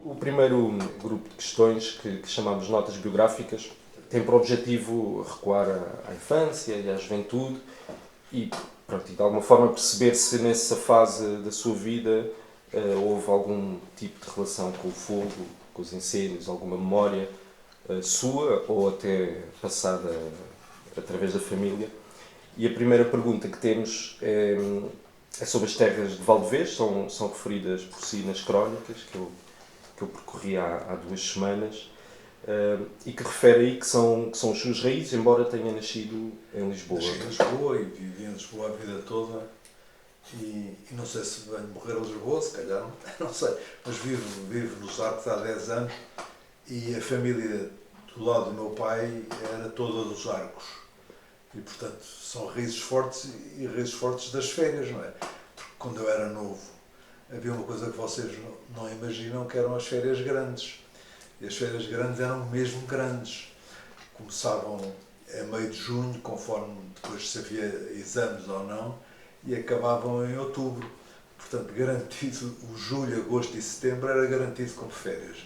O primeiro grupo de questões, que chamamos notas biográficas, tem por objetivo recuar à infância e à juventude e, pronto, e de alguma forma perceber se nessa fase da sua vida houve algum tipo de relação com o fogo, com os incêndios, alguma memória sua ou até passada através da família. E a primeira pergunta que temos é sobre as terras de Valdevez, são referidas por si nas crónicas que eu percorri há 2 semanas, e que refere aí que são as suas raízes, embora tenha nascido em Lisboa. Nasci em Lisboa e vivi em Lisboa a vida toda e não sei se venho morrer a Lisboa, se calhar não sei, mas vivo nos Arcos há 10 anos e a família do lado do meu pai era toda dos Arcos e portanto são raízes fortes e raízes fortes das férias, não é? Porque quando eu era novo havia uma coisa que vocês não imaginam, que eram as férias grandes. E as férias grandes eram mesmo grandes. Começavam a meio de junho, conforme depois se havia exames ou não, e acabavam em outubro. Portanto, garantido, o julho, agosto e setembro era garantido como férias.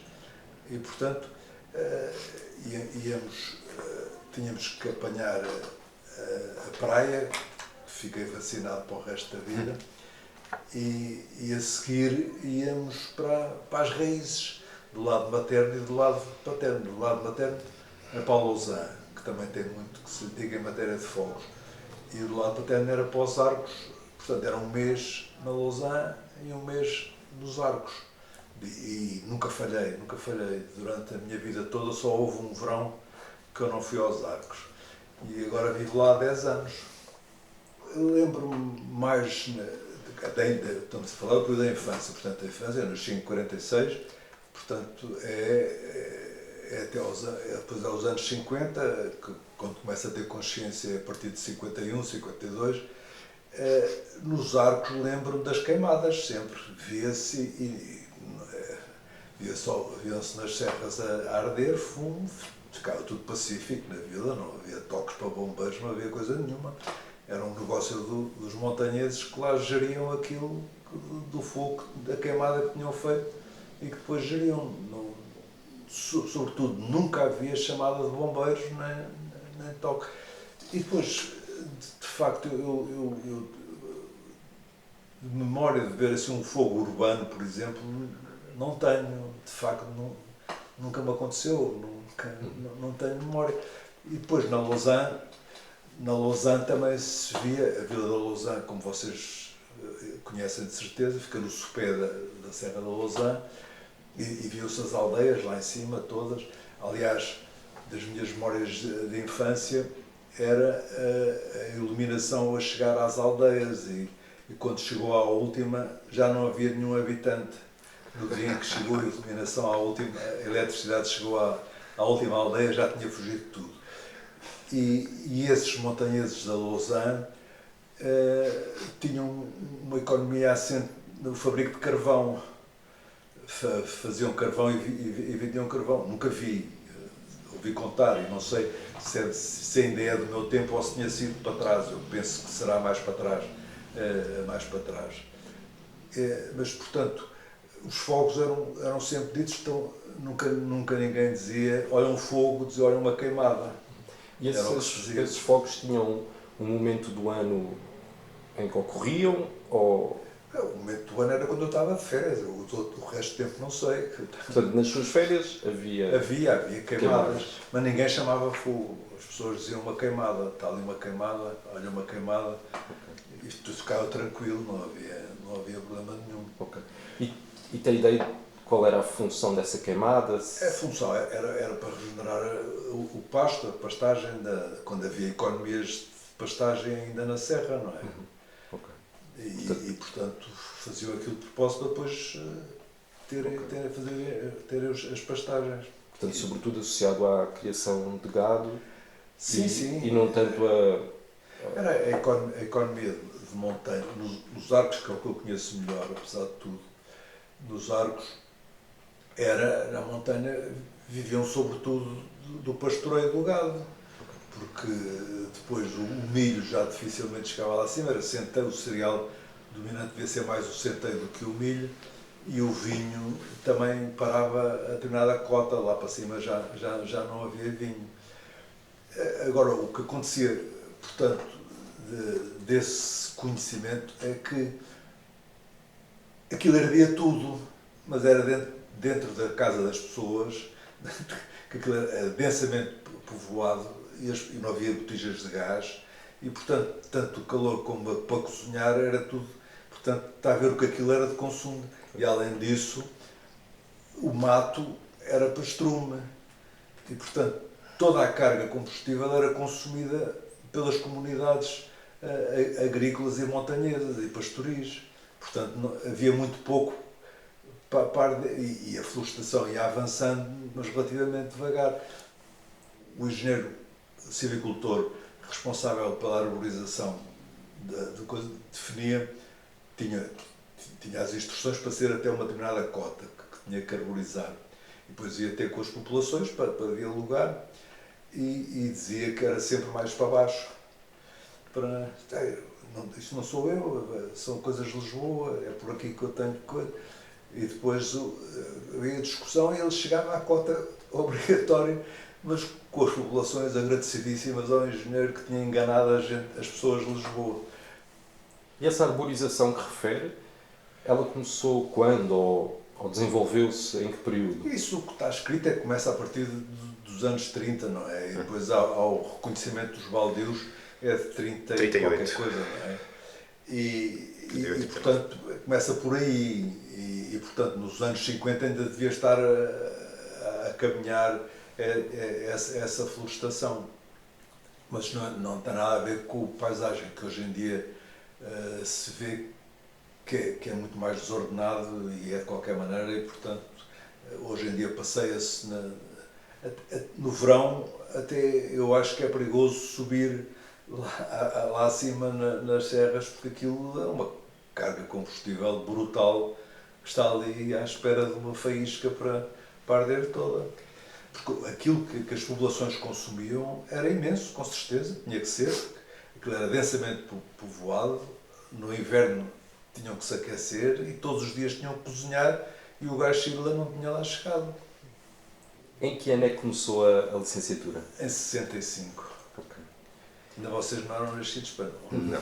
E, portanto, tínhamos que apanhar a praia, fiquei vacinado para o resto da vida, e a seguir íamos para as raízes, do lado materno e do lado paterno. Do lado materno, a Paulouzã, que também tem muito que se diga em matéria de fogos. E do lado paterno era para os Arcos, portanto era um mês na Lousã e um mês nos Arcos. E nunca falhei. Durante a minha vida toda só houve um verão que eu não fui aos Arcos. E agora vivo lá há 10 anos. Eu lembro-me mais, estamos a falar da infância, portanto a infância, eu nasci em 46, portanto depois aos anos 50, quando começa a ter consciência a partir de 51, 52, nos Arcos lembro-me das queimadas, sempre via-se nas serras a arder fumo, ficava tudo pacífico na vila, não havia toques para bombeiros, não havia coisa nenhuma. Era um negócio dos montanheses que lá geriam aquilo do fogo, da queimada que tinham feito e que depois geriam. Sobretudo, nunca havia chamada de bombeiros nem toque. E depois, de facto, eu de memória de ver assim um fogo urbano, por exemplo, não tenho, de facto, nunca me aconteceu, não tenho memória. E depois na Lousã também se via, a Vila da Lousã, como vocês conhecem de certeza, fica no sopé da Serra da Lousã, e viu-se as aldeias lá em cima, todas. Aliás, das minhas memórias de infância, era a iluminação a chegar às aldeias, e quando chegou à última já não havia nenhum habitante. No dia em que chegou a iluminação à última, a eletricidade chegou à última aldeia, já tinha fugido tudo. E esses montanheses da Lousã tinham uma economia assente no fabrico de carvão. Faziam carvão e vendiam carvão. Nunca vi, ouvi contar, e não sei se ainda é do meu tempo ou se tinha sido para trás. Eu penso que será mais para trás. Mas, portanto, os fogos eram sempre ditos, então nunca ninguém dizia olha um fogo, dizia olha uma queimada. E esses fogos tinham um momento do ano em que ocorriam? Ou... O momento do ano era quando eu estava de férias, o resto do tempo não sei. Portanto, nas suas férias havia... Havia queimadas, mas ninguém chamava fogo. As pessoas diziam uma queimada, está ali uma queimada, olha uma queimada. Okay. Isto ficava tranquilo, não havia problema nenhum. Okay. E tem ideia de qual era a função dessa queimada? A função era para regenerar o pasto, a pastagem, quando havia economias de pastagem ainda na serra, não é? Uhum. Okay. Portanto, faziam aquilo de propósito para depois ter as pastagens. Portanto, sobretudo associado à criação de gado. Sim. E não tanto a... Era a economia de montanha. Nos Arcos, que é o que eu conheço melhor, apesar de tudo, nos Arcos, na montanha, viviam sobretudo do pastoreio do gado, porque depois o milho já dificilmente chegava lá acima, era centeio, o cereal dominante devia ser mais o centeio do que o milho, e o vinho também parava a determinada cota, lá para cima já não havia vinho. Agora, o que acontecia, portanto, desse conhecimento é que aquilo ardia tudo, mas era dentro da casa das pessoas, que aquilo era densamente povoado e não havia botijas de gás e, portanto, tanto o calor como para cozinhar era tudo. Portanto, está a ver o que aquilo era de consumo. E, além disso, o mato era para estrume. E, portanto, toda a carga combustível era consumida pelas comunidades agrícolas e montanhesas e pastoris. Portanto, havia muito pouco e a florestação ia avançando, mas relativamente devagar. O engenheiro silvicultor responsável pela arborização definia, tinha as instruções para ser até uma determinada cota que tinha que arborizar. E depois ia ter com as populações para dialogar e dizia que era sempre mais para baixo. Isto não sou eu, são coisas de Lisboa, é por aqui que eu tenho coisa. E depois havia discussão e ele chegava à cota obrigatória, mas com as populações agradecidíssimas ao engenheiro que tinha enganado as pessoas de Lisboa. E essa arborização que refere, ela começou quando ou desenvolveu-se em que período? Isso que está escrito é que começa a partir dos anos 30, não é? E depois ao reconhecimento dos baldios é de 30 e qualquer coisa, não é? E portanto, começa por aí. E, portanto, nos anos 50 ainda devia estar a caminhar essa florestação. Mas não tem nada a ver com a paisagem, que hoje em dia se vê que é muito mais desordenado e é de qualquer maneira, e, portanto, hoje em dia passeia-se no verão, até eu acho que é perigoso subir lá acima nas serras, porque aquilo é uma carga combustível brutal que está ali à espera de uma faísca para arder toda. Porque aquilo que as populações consumiam era imenso, com certeza, tinha que ser. Aquilo era densamente povoado, no inverno tinham que se aquecer e todos os dias tinham que cozinhar e o gás Chile não tinha lá chegado. Em que ano é que começou a licenciatura? Em 65. Okay. Ainda vocês não eram nascidos para não? Não.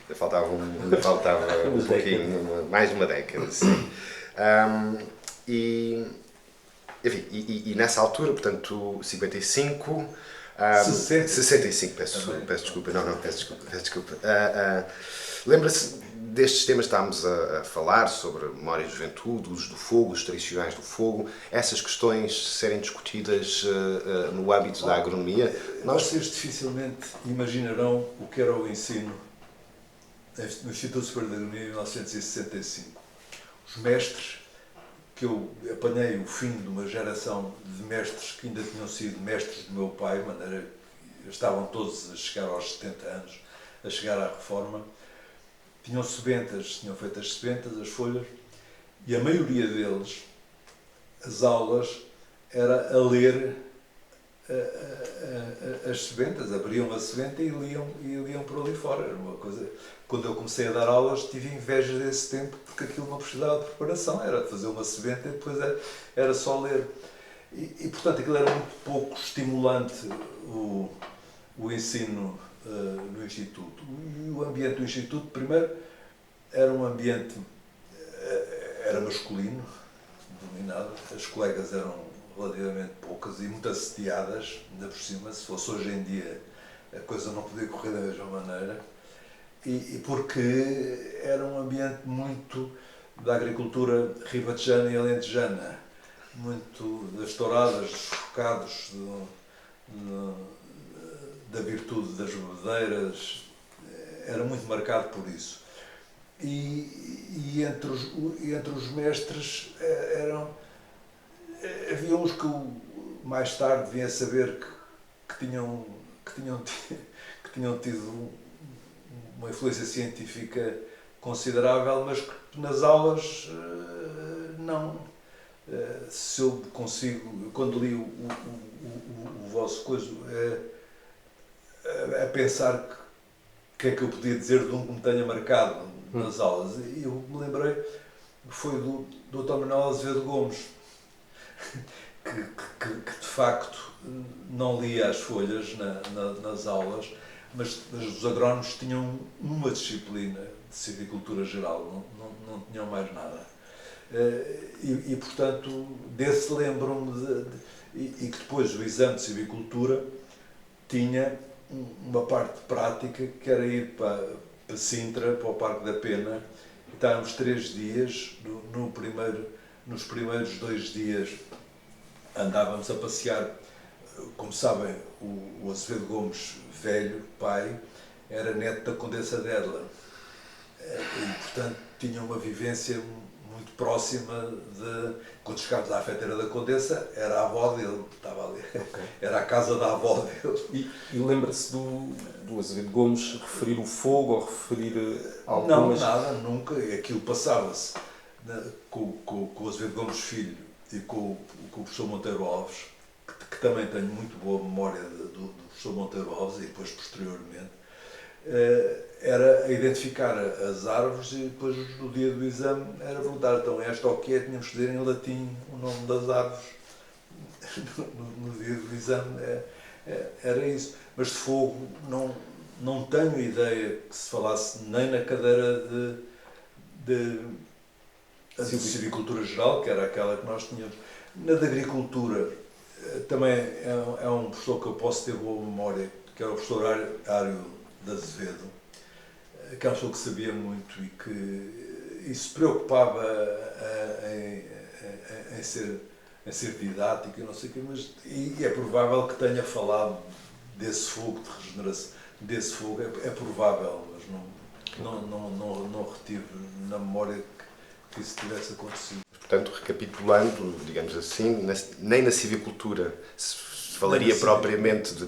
Ainda faltava um pouquinho, mais de uma década, sim. E nessa altura, portanto, 55... 65, peço desculpa. Lembra-se destes temas que estávamos a falar, sobre a memória e juventude, o uso do fogo, os tradicionais do fogo, essas questões serem discutidas no âmbito da agronomia? Vocês dificilmente imaginarão o que era o ensino no Instituto Superior de Agronomia em 1965. Os mestres, que eu apanhei o fim de uma geração de mestres que ainda tinham sido mestres do meu pai, de maneira que estavam todos a chegar aos 70 anos, a chegar à reforma, tinham feito as sebentas, as folhas, e a maioria deles, as aulas, era a ler as sebentas, abriam a sebenta e liam por ali fora. Era uma coisa. Quando eu comecei a dar aulas, tive inveja desse tempo, porque aquilo não precisava de preparação, era fazer uma sebenta e depois era só ler. E portanto, aquilo era muito pouco estimulante, o ensino no Instituto. E o ambiente do Instituto, primeiro, era um ambiente, era masculino, dominado, as colegas eram relativamente poucas e muito assediadas, ainda por cima. Se fosse hoje em dia, a coisa não podia correr da mesma maneira. E porque era um ambiente muito da agricultura ribatejana e alentejana, muito das touradas, dos focados, da virtude das bebedeiras, era muito marcado por isso. E entre os mestres havia uns que mais tarde vinha a saber que tinham tido uma influência científica considerável, mas que nas aulas não. Se eu consigo, quando li o vosso coisa, a pensar que é que eu podia dizer de um que me tenha marcado nas aulas, e eu me lembrei foi do Dr. Manuel Azevedo Gomes, que de facto não lia as folhas nas aulas, mas os agrónomos tinham uma disciplina de silvicultura geral, não tinham mais nada. E portanto, desse lembro-me, e que depois o exame de silvicultura tinha uma parte prática, que era ir para Sintra, para o Parque da Pena, e estávamos 3 dias, nos primeiros 2 dias andávamos a passear. Como sabem, o Azevedo Gomes, velho, pai, era neto da Condessa de Edla, e portanto tinha uma vivência muito próxima de... Quando chegámos à Feiteira da Condessa, era a avó dele, estava ali. Okay. Era a casa da avó dele. E lembra-se do Azevedo Gomes referir o fogo ou referir algumas... Não, nada, nunca. Aquilo passava-se com o Azevedo Gomes Filho e com o professor Monteiro Alves, que também tenho muito boa memória do professor Monteiro Alves, e depois posteriormente, era identificar as árvores, e depois no dia do exame era perguntar, então esta ou que é, tínhamos que dizer em latim o nome das árvores. No dia do exame era isso. Mas de fogo não tenho ideia que se falasse nem na cadeira de silvicultura geral, que era aquela que nós tínhamos. Na de agricultura também é um professor que eu posso ter boa memória, que era o professor Ário de Azevedo, que é uma pessoa que sabia muito e se preocupava em ser didático e não sei o quê, mas é provável que tenha falado desse fogo de regeneração, desse fogo, é provável, mas não retive na memória que isso tivesse acontecido. Portanto, recapitulando, digamos assim, nem na silvicultura se falaria propriamente de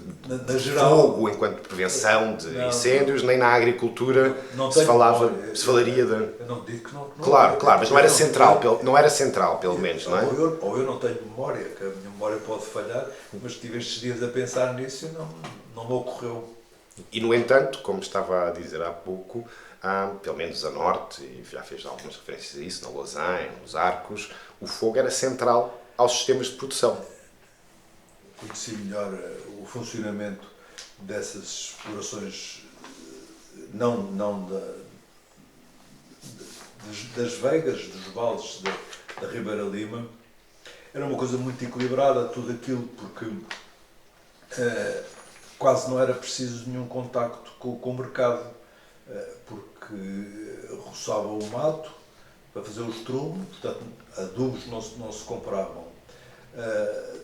fogo enquanto prevenção de incêndios, nem na agricultura se falaria de... Eu não digo que não. Claro, mas não era central, pelo menos, não é? Ou eu não tenho memória, que a minha memória pode falhar, mas estive estes dias a pensar nisso e não me ocorreu. E, no entanto, como estava a dizer há pouco, pelo menos a norte, e já fez algumas referências a isso, na Lausanne, nos Arcos, o fogo era central aos sistemas de produção. Conheci melhor o funcionamento dessas explorações, das veigas, dos vales da Ribeira Lima. Era uma coisa muito equilibrada, tudo aquilo, porque quase não era preciso nenhum contacto com o mercado, porque roçava o mato para fazer o estrume, portanto adubos não se compravam.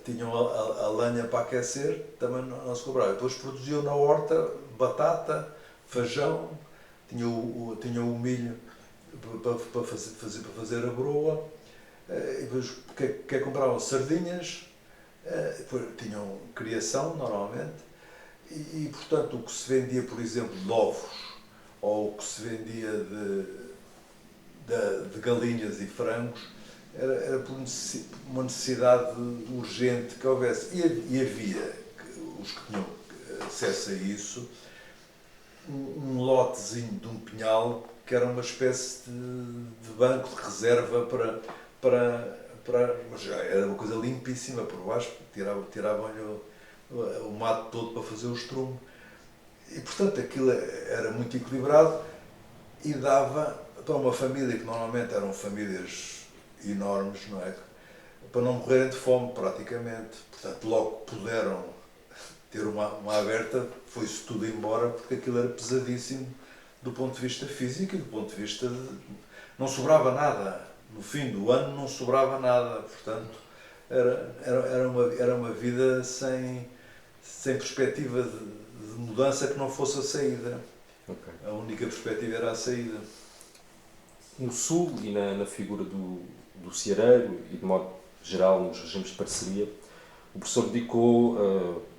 Tinham a lenha para aquecer, também não se comprava. Depois produziam na horta batata, feijão, tinha o milho para fazer a broa, e depois que compravam sardinhas, depois tinham criação normalmente, e portanto o que se vendia, por exemplo, de ovos, ou o que se vendia de galinhas e frangos, era por uma necessidade urgente que houvesse. E havia, os que tinham acesso a isso, um lotezinho de um pinhal que era uma espécie de banco de reserva mas era uma coisa limpíssima por baixo, tiravam-lhe o mato todo para fazer o estrume. E portanto aquilo era muito equilibrado e dava para uma família, que normalmente eram famílias enormes, não é? Para não morrerem de fome, praticamente. Portanto, logo que puderam ter uma aberta, foi-se tudo embora, porque aquilo era pesadíssimo do ponto de vista físico e do ponto de vista não sobrava nada. No fim do ano não sobrava nada. Portanto, era uma vida sem perspectiva de mudança que não fosse a saída. Okay. A única perspectiva era a saída. No Sul e na figura do ceareiro e de modo geral nos regimes de parceria, o professor dedicou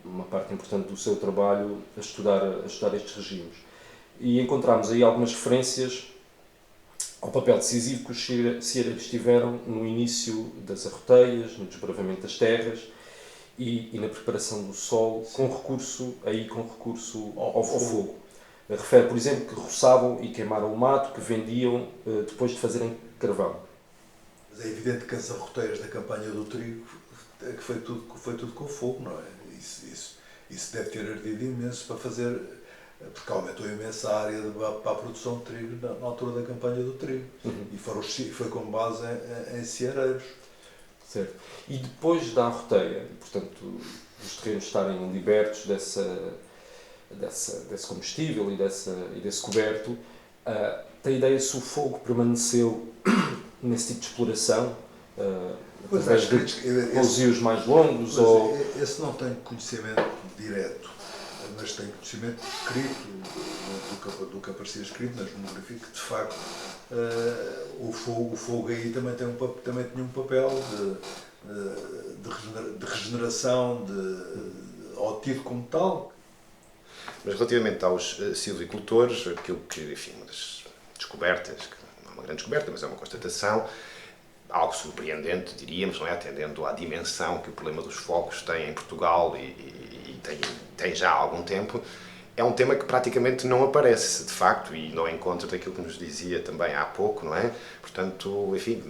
uma parte importante do seu trabalho a estudar estes regimes. E encontramos aí algumas referências ao papel decisivo que os ceareiros tiveram no início das arroteias, no desbravamento das terras e na preparação do solo, com recurso ao fogo. Refere, por exemplo, que roçavam e queimaram o mato que vendiam depois de fazerem carvão. Mas é evidente que as arroteiras da campanha do trigo que foi tudo com fogo, não é? Isso deve ter ardido imenso para fazer, porque aumentou imenso a área para a produção de trigo na altura da campanha do trigo. E foi com base em ceareiros. Certo. E depois da arroteia, portanto, os terrenos estarem libertos desse combustível e desse coberto, tem ideia se o fogo permaneceu nesse tipo de exploração, através de pousios mais longos? Ou... Esse não tenho conhecimento direto, mas tenho conhecimento escrito, do que aparecia escrito na monografia, que de facto o fogo aí também tinha um papel de regeneração, ao tido como tal. Mas relativamente aos silvicultores, aquilo que, enfim, uma das descobertas, que não é uma grande descoberta, mas é uma constatação, algo surpreendente, diríamos, não é? Atendendo à dimensão que o problema dos fogos tem em Portugal e tem já há algum tempo, é um tema que praticamente não aparece, de facto, e não encontra daquilo que nos dizia também há pouco, não é? Portanto, enfim,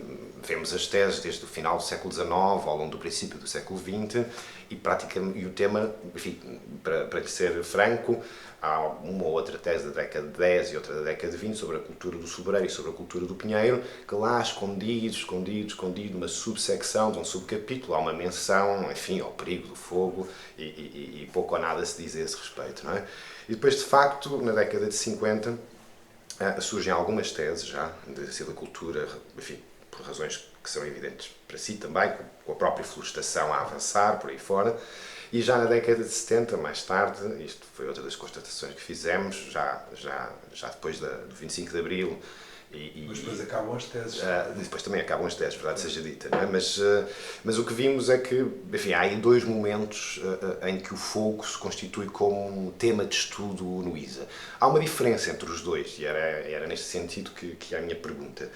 vemos as teses desde o final do século XIX ao longo do princípio do século XX e o tema, enfim, para ser franco, há uma ou outra tese da década de 10 e outra da década de 20 sobre a cultura do sobreiro e sobre a cultura do pinheiro, que lá escondido, numa subsecção de um subcapítulo, há uma menção, enfim, ao perigo do fogo e pouco ou nada se diz a esse respeito, não é? E depois, de facto, na década de 50, surgem algumas teses já de silvicultura, enfim, por razões que são evidentes para si também, com a própria florestação a avançar, por aí fora. E já na década de 70, mais tarde, isto foi outra das constatações que fizemos, já depois do 25 de Abril. Mas depois acabam as teses. Depois também acabam as teses, verdade seja dita, não é? Mas o que vimos é que, enfim, há aí dois momentos em que o fogo se constitui como um tema de estudo no ISA. Há uma diferença entre os dois, e era neste sentido que é a minha pergunta.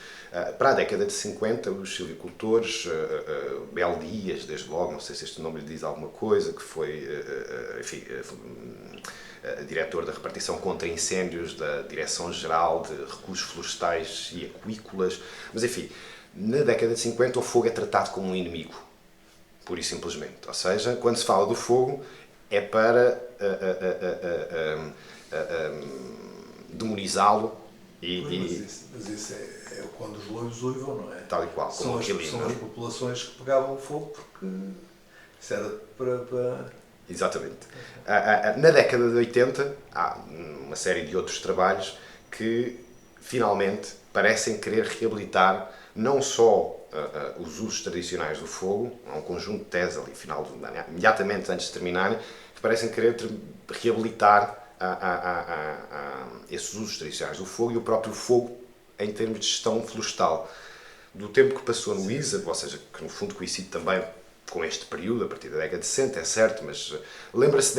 Para a década de 50, os silvicultores, Bel Dias, desde logo, não sei se este nome lhe diz alguma coisa, que foi, enfim, diretor da repartição contra incêndios da Direção-Geral de Recursos Florestais e Aquícolas, mas enfim, na década de 50 o fogo é tratado como um inimigo, pura e simplesmente. Ou seja, quando se fala do fogo é para demonizá-lo Mas isso é quando os loiros uivam, não é? Tal e qual, como são as populações que pegavam o fogo porque isso era para... Exatamente. Na década de 80 há uma série de outros trabalhos que finalmente parecem querer reabilitar não só os usos tradicionais do fogo, há um conjunto de teses ali, imediatamente antes de terminarem, que parecem querer reabilitar esses usos tradicionais do fogo e o próprio fogo em termos de gestão florestal. Do tempo que passou no ISA, ou seja, que no fundo coincide também com este período, a partir da década de 60, é certo, mas lembra-se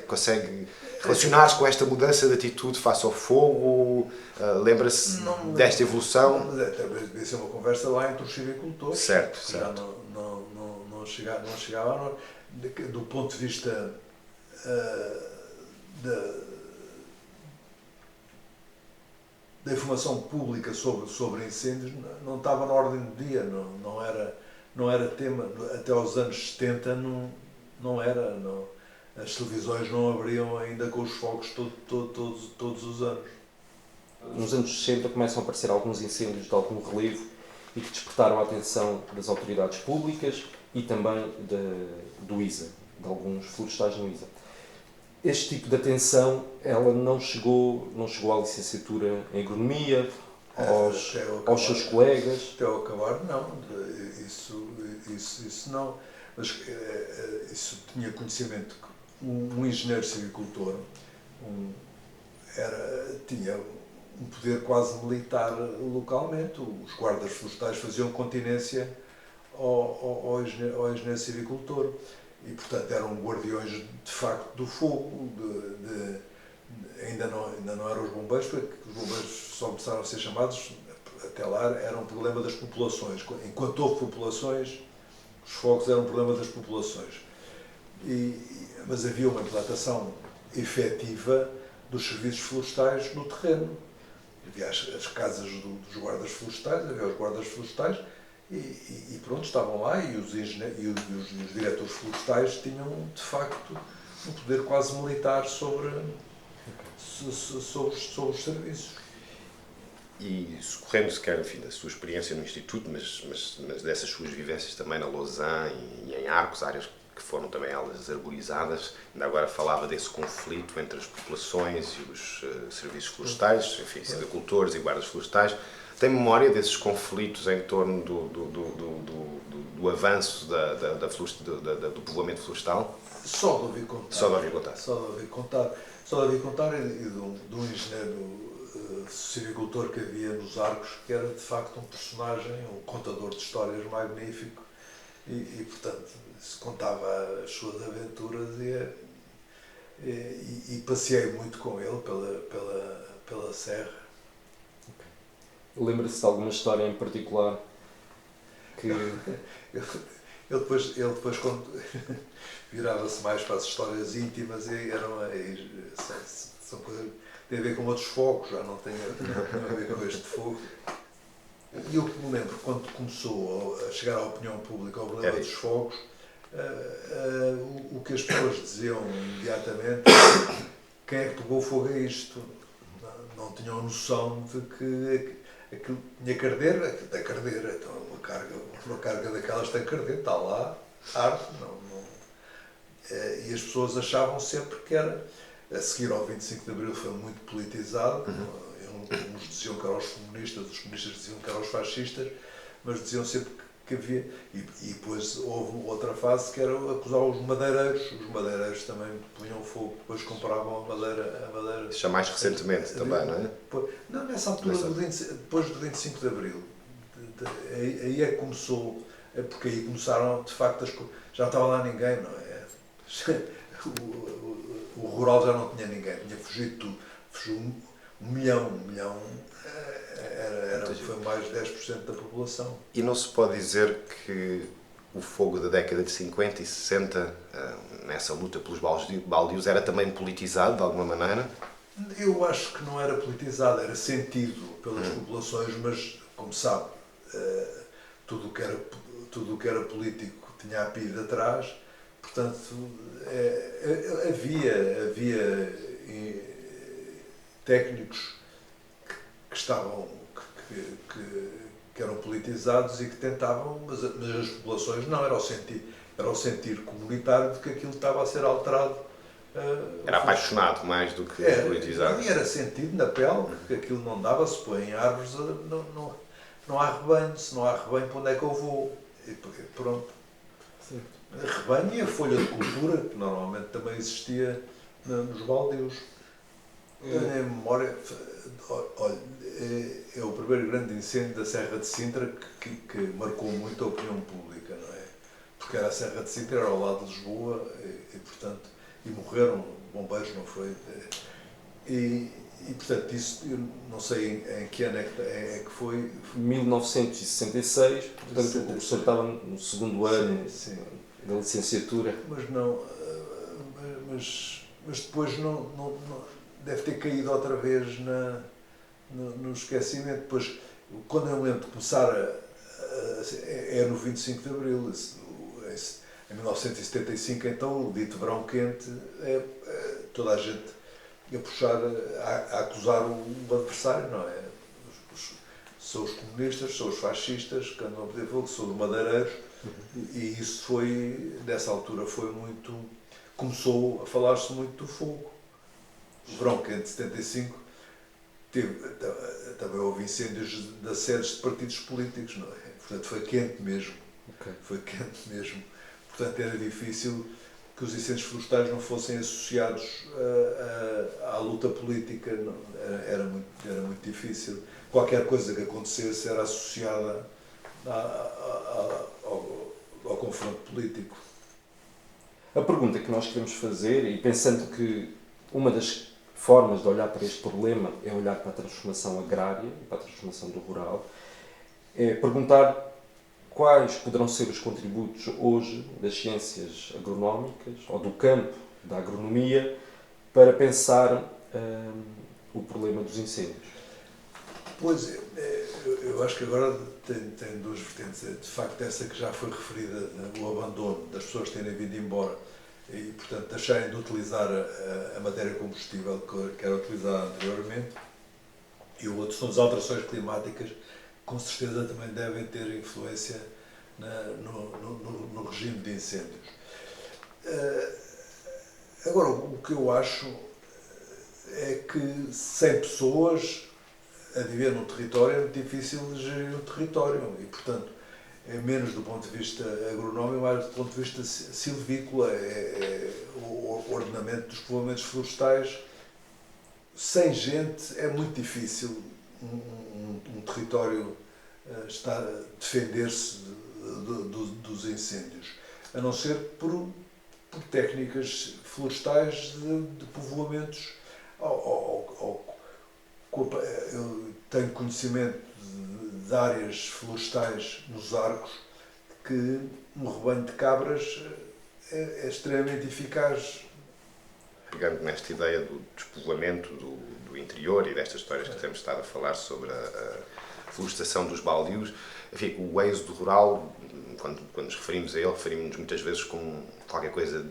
consegue relacionar-se com esta mudança de atitude face ao fogo? Lembra-se desta evolução? Mas deve ser uma conversa lá entre os silvicultores. Certo. Já não chegava do ponto de vista da informação pública sobre incêndios, não estava na ordem do dia, não era tema, até aos anos 70 não era, as televisões não abriam ainda com os fogos todos os anos. Nos anos 60 começam a aparecer alguns incêndios de algum relevo e que despertaram a atenção das autoridades públicas e também do ISA, de alguns florestais no ISA. Este tipo de atenção ela não chegou à licenciatura em Agronomia, aos seus colegas? Até ao acabar, não. Isso não. Mas isso tinha conhecimento que um engenheiro silvicultor tinha um poder quase militar localmente. Os guardas florestais faziam continência ao engenheiro silvicultor. E, portanto, eram guardiões, de facto, do fogo. Ainda não eram os bombeiros, porque os bombeiros só começaram a ser chamados, até lá era um problema das populações. Enquanto houve populações, os fogos eram um problema das populações. Mas havia uma implantação efetiva dos serviços florestais no terreno. havia as casas dos guardas florestais, havia os guardas florestais, e pronto, estavam lá, e os diretores florestais tinham, de facto, um poder quase militar sobre os serviços. E socorrendo sequer, enfim, da sua experiência no Instituto, mas dessas suas vivências também na Lausanne e em Arcos, áreas que foram também elas arborizadas, ainda agora falava desse conflito entre as populações e os serviços florestais, enfim, silvicultores e guardas florestais. Tem memória desses conflitos em torno do avanço do povoamento florestal? Só de ouvir contar. Só de ouvir contar. Só de ouvir contar. Só de ouvir contar e de um engenheiro silvicultor que havia nos Arcos, que era de facto um personagem, um contador de histórias magnífico e portanto, se contava as suas aventuras e passeei muito com ele pela serra. Lembra-se de alguma história em particular que... Ele depois quando virava-se mais para as histórias íntimas e são coisas que têm a ver com outros fogos, já não tem a ver com este fogo. E eu me lembro, quando começou a chegar à opinião pública o problema dos fogos, o que as pessoas diziam imediatamente: quem é que pegou fogo a isto? Não tinham noção de que aquilo tinha que arder, tem que arder, então uma carga daquelas tem que arder, está lá, arde, e as pessoas achavam sempre que era, a seguir ao 25 de Abril foi muito politizado, uns diziam que eram os comunistas diziam que eram os fascistas, mas diziam sempre que havia, e depois houve outra fase que era acusar os madeireiros também punham fogo, depois compravam a madeira. Já mais recentemente também, não é? Não, nessa altura, depois do 25 de Abril, aí é que começou, porque aí começaram, de facto, já não estava lá ninguém, não é? O rural já não tinha ninguém, tinha fugido tudo, fugiu um milhão, foi mais de 10% da população. E não se pode dizer que o fogo da década de 50 e 60, nessa luta pelos baldios, era também politizado de alguma maneira? Eu acho que não era politizado, era sentido pelas populações, mas, como sabe, tudo o que era político tinha a PIDE atrás, portanto, havia técnicos que eram politizados e que tentavam, mas as populações não, era o sentir comunitário de que aquilo estava a ser alterado. Era apaixonado mais do que politizado. E era sentido na pele que aquilo não dava, se põe em árvores, não há rebanho, se não há rebanho, para onde é que eu vou? E pronto. Sim. Rebanho e a folha de cultura, que normalmente também existia nos baldios. Tenho em memória, olha, é o primeiro grande incêndio da Serra de Sintra que marcou muito a opinião pública, não é? Porque era a Serra de Sintra, era ao lado de Lisboa, portanto, e morreram bombeiros, não foi? E portanto, isso, eu não sei em que ano é que foi. 1966, portanto, o professor estava no segundo ano da licenciatura. Mas não, mas depois não deve ter caído outra vez no esquecimento. Depois, quando eu me lembro de começar é no 25 de Abril, em 1975, então, o dito verão quente, toda a gente a puxar, a acusar o adversário, não é? São os comunistas, são os fascistas, que andam a pedir fogo, são os madeireiros, e isso foi, nessa altura, começou a falar-se muito do fogo. O verão quente de 75 também houve incêndios das sedes de partidos políticos, não é? Portanto, foi quente mesmo. Okay. Foi quente mesmo. Portanto, era difícil que os incêndios florestais não fossem associados à luta política. Não, era muito difícil. Qualquer coisa que acontecesse era associada ao confronto político. A pergunta que nós queremos fazer, e pensando que uma das formas de olhar para este problema é olhar para a transformação agrária, para a transformação do rural, é perguntar quais poderão ser os contributos hoje das ciências agronómicas ou do campo da agronomia para pensar o problema dos incêndios. Pois, eu acho que agora tem duas vertentes. De facto, essa que já foi referida, o abandono das pessoas terem vindo embora e, portanto, deixarem de utilizar a matéria combustível que era utilizada anteriormente. E o outro são as alterações climáticas, que com certeza também devem ter influência no regime de incêndios. Agora, o que eu acho é que 100 pessoas a viver num território é muito difícil de gerir o território e, portanto, é menos do ponto de vista agronómico, mais do ponto de vista silvícola, o ordenamento dos povoamentos florestais. Sem gente é muito difícil um território defender-se dos incêndios, a não ser por técnicas florestais de povoamentos. Eu tenho conhecimento de áreas florestais nos Arcos que um rebanho de cabras é extremamente eficaz. Pegando nesta ideia do despovoamento do interior e destas histórias que temos estado a falar sobre a florestação dos baldios, enfim, o êxodo rural, quando nos referimos a ele, referimos-nos muitas vezes como qualquer coisa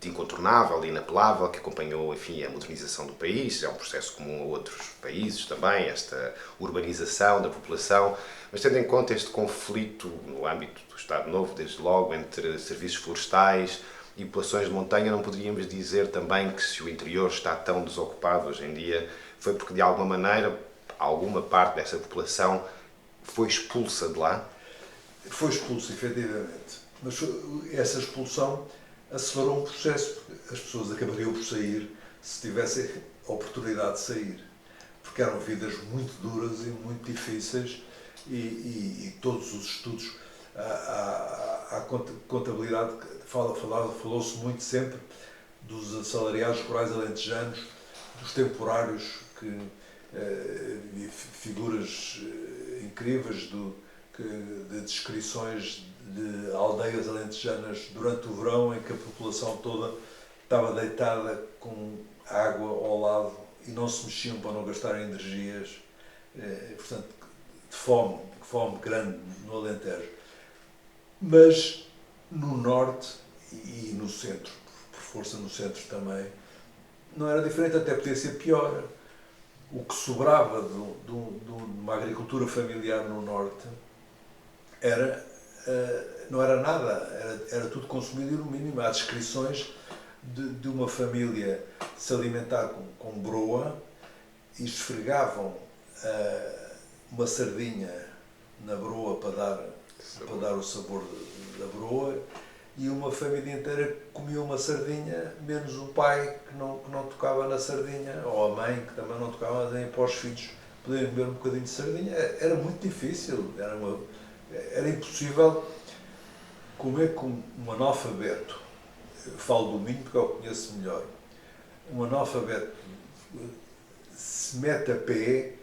de incontornável, de inapelável, que acompanhou, enfim, a modernização do país. É um processo comum a outros países também, esta urbanização da população, mas tendo em conta este conflito no âmbito do Estado Novo, desde logo, entre serviços florestais e populações de montanha, não poderíamos dizer também que se o interior está tão desocupado hoje em dia, foi porque de alguma maneira alguma parte dessa população foi expulsa de lá? Foi expulsa, efetivamente. Mas essa expulsão acelerou um processo, porque as pessoas acabariam por sair se tivessem a oportunidade de sair. Porque eram vidas muito duras e muito difíceis e todos os estudos, a contabilidade, falou-se muito sempre dos assalariados rurais alentejanos, dos temporários, figuras incríveis de descrições de aldeias alentejanas durante o verão, em que a população toda estava deitada com água ao lado e não se mexiam para não gastarem energias, portanto, de fome grande no Alentejo. Mas no norte e no centro, por força no centro também, não era diferente, até podia ser pior. O que sobrava de uma agricultura familiar no norte não era nada, era tudo consumido no mínimo. Há descrições de uma família se alimentar com broa e esfregavam uma sardinha na broa para dar o sabor da broa, e uma família inteira comia uma sardinha, menos o pai que não tocava na sardinha, ou a mãe que também não tocava na sardinha, para os filhos poderem comer um bocadinho de sardinha. Era muito difícil, era impossível comer com um analfabeto. Eu falo do Minho porque eu o conheço melhor. Um analfabeto se mete a pé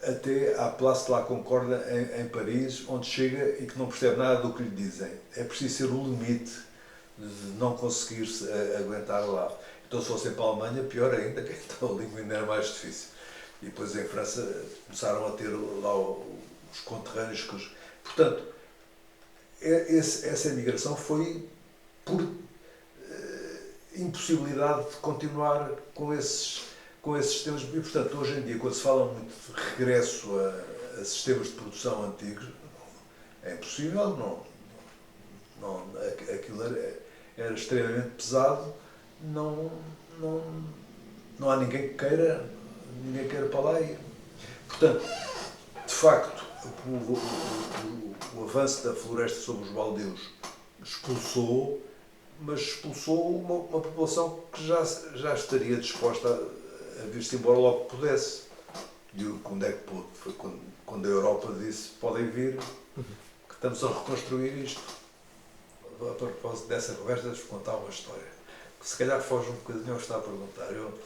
até à Place de la Concorde em Paris, onde chega e que não percebe nada do que lhe dizem. É preciso ser o limite de não conseguir aguentar lá. Então, se fosse para a Alemanha, pior ainda, que então a língua ainda era mais difícil. E depois em França começaram a ter lá os conterrâneos. Portanto, essa imigração foi por impossibilidade de continuar com esses sistemas. E, portanto, hoje em dia, quando se fala muito de regresso a sistemas de produção antigos, é impossível. Aquilo era extremamente pesado. Não há ninguém que queira para lá ir. Portanto, de facto, o avanço da floresta sobre os baldios expulsou uma população que já estaria disposta a vir-se embora logo que pudesse. E quando é que pôde? Foi quando a Europa disse: podem vir, que estamos a reconstruir isto. A propósito dessa conversa, deixa-vos contar uma história, que se calhar foge um bocadinho ao que está a perguntar. Eu,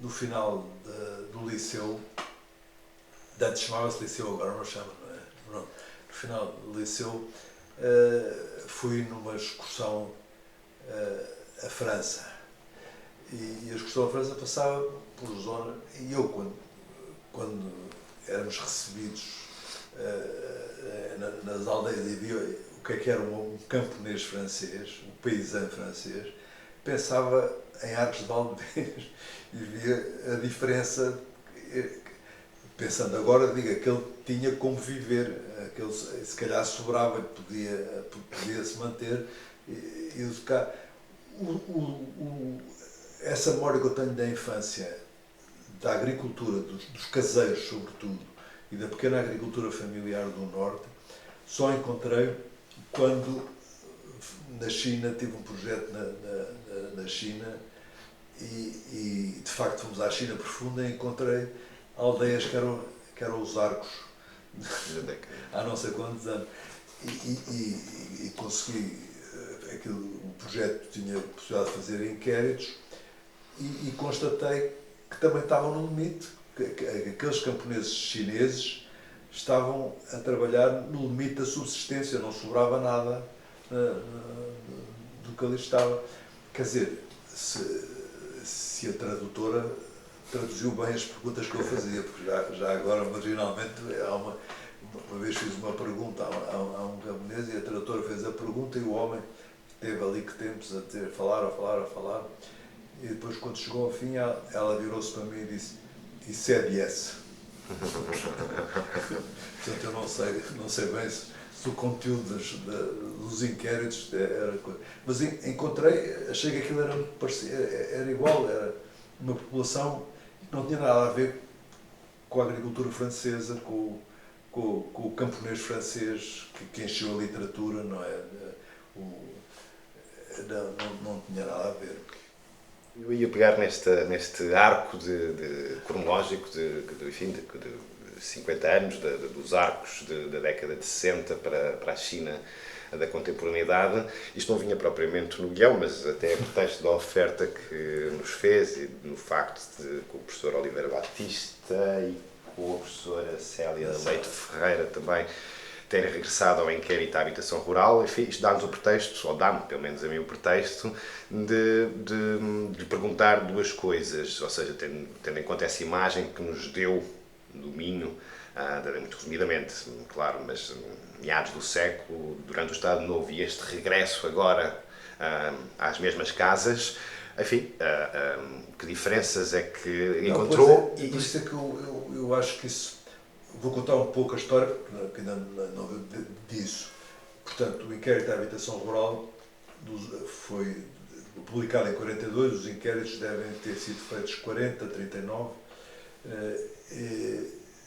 no final do liceu, antes chamava-se liceu, agora não chama, não é? No final do liceu, fui numa excursão à França. E a excursão à França passava por zona, e eu quando éramos recebidos nas aldeias e via o que era um camponês francês, um paysan francês, pensava em Arcos de Valdevez e via a diferença, pensando agora, diga que ele tinha como viver, aquele, se calhar sobrava, podia se manter e educar. Essa memória que eu tenho da infância, da agricultura, dos caseiros sobretudo, e da pequena agricultura familiar do Norte, só encontrei quando na China, tive um projeto na China e de facto fomos à China profunda e encontrei aldeias que eram os Arcos há não sei quantos anos e consegui o projeto tinha a possibilidade de fazer inquéritos e constatei que também estavam no limite, que aqueles camponeses chineses estavam a trabalhar no limite da subsistência, não sobrava nada do que ali estava. Quer dizer, se a tradutora traduziu bem as perguntas que eu fazia, porque já agora, marginalmente, uma vez fiz uma pergunta a um camponês e a tradutora fez a pergunta e o homem teve ali que tempos a falar. E depois, quando chegou ao fim, ela virou-se para mim e disse: "Isso é yes." Portanto, eu não sei bem se o conteúdo dos inquéritos era coisa. Mas encontrei, achei que aquilo era igual, era uma população que não tinha nada a ver com a agricultura francesa, com o camponês francês que encheu a literatura, não é? Não tinha nada a ver. Eu ia pegar neste arco cronológico de 50 anos, dos arcos da década de 60 para a China da contemporaneidade. Isto não vinha propriamente no guião, mas até a pretexto da oferta que nos fez e no facto de com o professor Oliveira Batista e com a professora Célia Leite Ferreira também terem regressado ao inquérito à habitação rural. Enfim, isto dá-nos o pretexto, ou dá-me, pelo menos a mim, o pretexto de perguntar duas coisas, ou seja, tendo em conta essa imagem que nos deu do Minho, muito resumidamente, claro, mas meados do século, durante o Estado Novo, e este regresso agora às mesmas casas, enfim, que diferenças é que encontrou? Por isso é que eu acho que isso... Vou contar um pouco a história, porque ainda não disso. Portanto, o inquérito à habitação rural foi publicado em 42, os inquéritos devem ter sido feitos 40, 39.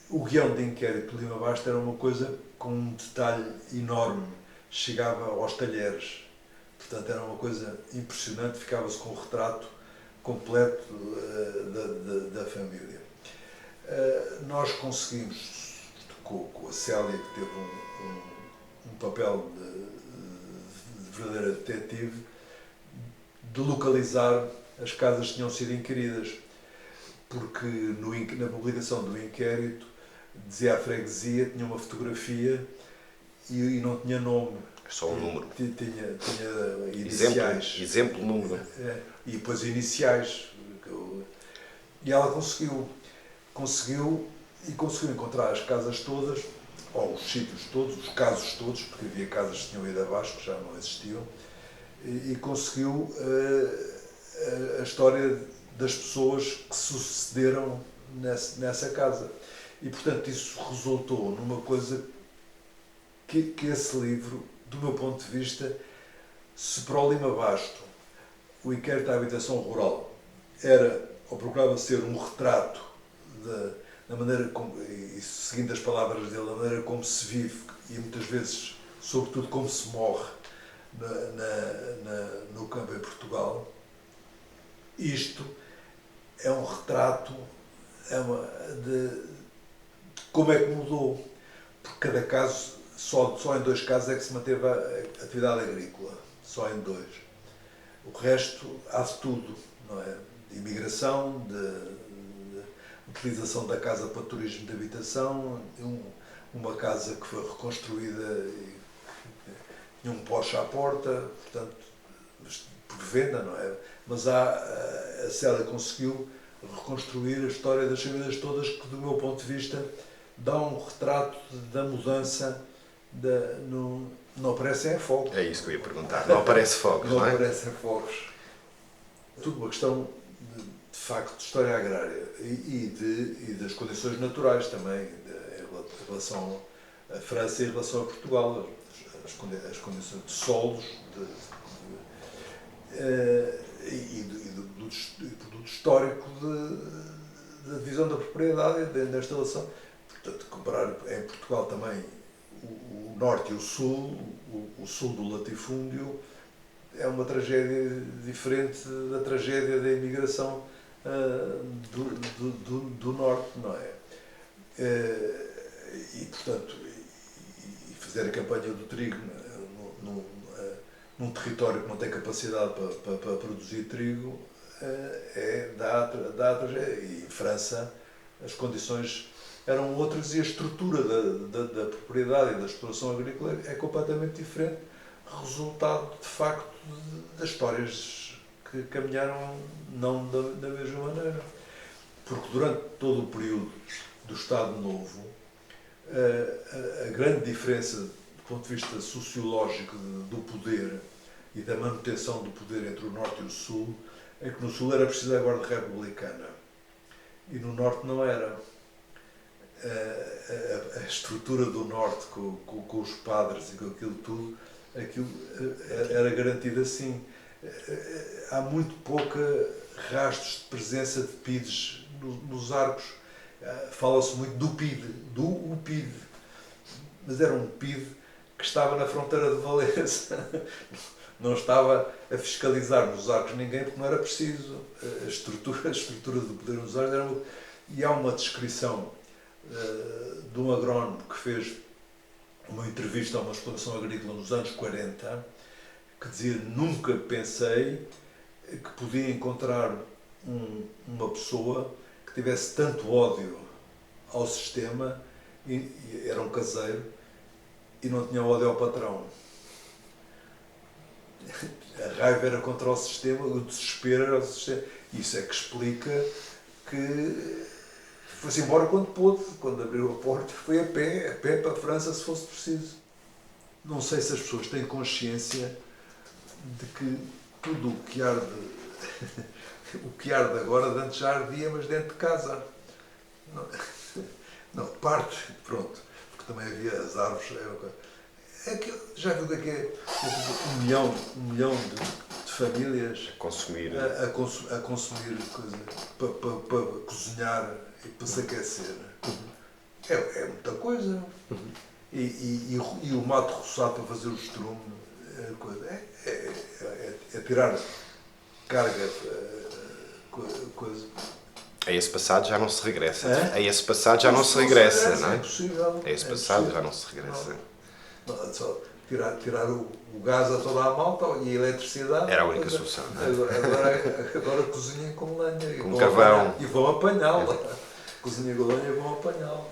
O guião de inquérito de Lima Basta era uma coisa com um detalhe enorme, chegava aos talheres. Portanto, era uma coisa impressionante, ficava-se com o retrato completo da família. Nós conseguimos, com a Célia, que teve um papel de verdadeira detetive, de localizar as casas que tinham sido inquiridas, porque na publicação do inquérito dizia a freguesia, tinha uma fotografia e não tinha nome. Só um número. Tinha iniciais. Exemplo número. E depois iniciais. E ela conseguiu encontrar as casas todas, ou os sítios todos, os casos todos, porque havia casas que tinham ido abaixo, que já não existiam, e conseguiu a história das pessoas que sucederam nessa casa. E, portanto, isso resultou numa coisa que esse livro, do meu ponto de vista, se para o Lima Basto o inquérito à habitação rural era, ou procurava ser, um retrato da maneira como, e seguindo as palavras dele, da maneira como se vive e muitas vezes, sobretudo, como se morre no campo em Portugal, isto é um retrato de como é que mudou, porque cada caso, só em 2 casos é que se manteve a atividade agrícola, só em 2. O resto há de tudo, não é? De imigração, de utilização da casa para turismo de habitação, uma casa que foi reconstruída e tinha um Porsche à porta, portanto, por venda, não é? Mas a Célia conseguiu reconstruir a história das famílias todas, que do meu ponto de vista dá um retrato da mudança, não aparecem fogos. É isso que eu ia perguntar. Não aparece fogos, não é? Não aparecem fogos. Tudo uma questão de facto de história agrária e das condições naturais também, em relação à França e em relação a Portugal, as condições de solos e do produto histórico da divisão da propriedade e da instalação. Portanto, comparar em Portugal também o norte e o sul do latifúndio é uma tragédia diferente da tragédia da imigração do norte, não é? E, portanto, fazer a campanha do trigo num território que não tem capacidade para produzir trigo dá tragédia. E em França as condições eram outras e a estrutura da propriedade e da exploração agrícola é completamente diferente, resultado de facto das histórias que caminharam não da mesma maneira. Porque durante todo o período do Estado Novo, a grande diferença do ponto de vista sociológico do poder e da manutenção do poder entre o Norte e o Sul é que no Sul era preciso a Guarda Republicana e no Norte não era. A estrutura do Norte com os padres e com aquilo tudo, aquilo era garantido assim. Há muito pouca rastros de presença de PIDs nos arcos. Fala-se muito do UPID, mas era um PID que estava na fronteira de Valença. Não estava a fiscalizar nos arcos ninguém porque não era preciso. A estrutura do poder nos arcos era muito... E há uma descrição de um agrónomo que fez uma entrevista a uma exploração agrícola nos anos 40, que dizia: nunca pensei que podia encontrar uma pessoa que tivesse tanto ódio ao sistema, e era um caseiro, e não tinha ódio ao patrão. A raiva era contra o sistema, o desespero era o sistema. Isso é que explica que foi-se embora quando pôde, quando abriu a porta, foi a pé para a França se fosse preciso. Não sei se as pessoas têm consciência de que tudo o que arde agora, de antes já ardia, mas dentro de casa. Não, parte, pronto, porque também havia as árvores. Já viu que é um milhão de famílias A consumir coisa para cozinhar e para se aquecer. É muita coisa. E o mato roçado para fazer o estrume, é tirar carga, coisa. A esse passado já não se regressa. A esse passado já não se regressa, não é? É impossível. A esse passado já não se regressa. Não, só tirar o gás a toda a malta e a eletricidade. Era a única solução, não é? Agora cozinhem com lenha. Com carvão. E vão apanhá-la. Cozinhem com lenha e vão apanhá-la.